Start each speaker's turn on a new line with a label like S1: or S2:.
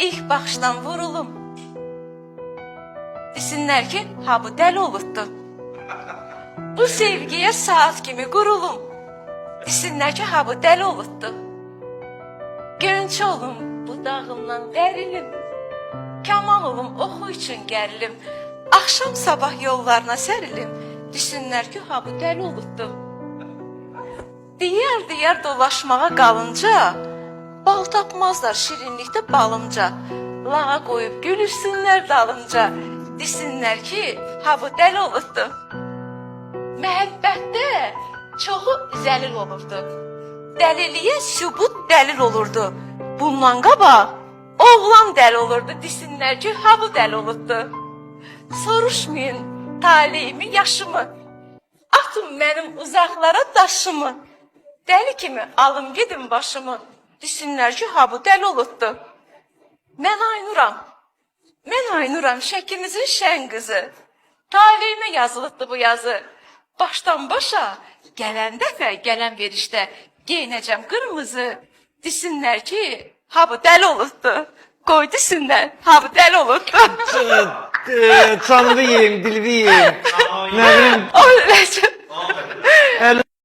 S1: ilk baxışdan vurulum. Desinlər ki, ha bu dəli olubdu. Bu sevgiyə saat kimi qurulum. Desinlər ki, ha bu dəli olubdu. Gönç olum, budağımdan dərilim. Kaman olum, oxu üçün gərilim. Axşam sabah yollarına sərilim. Desinlər ki, ha bu dəli olubdu. Diyar dolaşmağa qalınca, bal tapmazlar şirinlikdə balımca. Lağa qoyub gülürsünlər dalınca. Desinlər ki, ha bu dəli olubdu. Məhəbbətdə çoxu zəlil olurdu. Dəliliyə sübut dəlil olurdu. Bundan qabaq oğlan dəli olurdu. Desinlər ki, ha bu dəli olubdu. Soruşmayın taleyimi, yaşımı. Atın mənim uzaqlara daşımı. Dəli kimi alım gedin başımı. Desinlər ki, ha bu dəli olubdu. Mən Aynuram, şəkimizin şən qızı. Taleyimə yazılıbdı bu yazı. Başdan başa, gələn dəfə, gələn verişdə geyinəcəm qırmızı. Desinlər ki, ha bu dəli olubdu. Qoy desinlər, ha bu dəli olubdu.
S2: Canını yiyeyim, dilini yiyeyim. Ne bileyim.
S1: O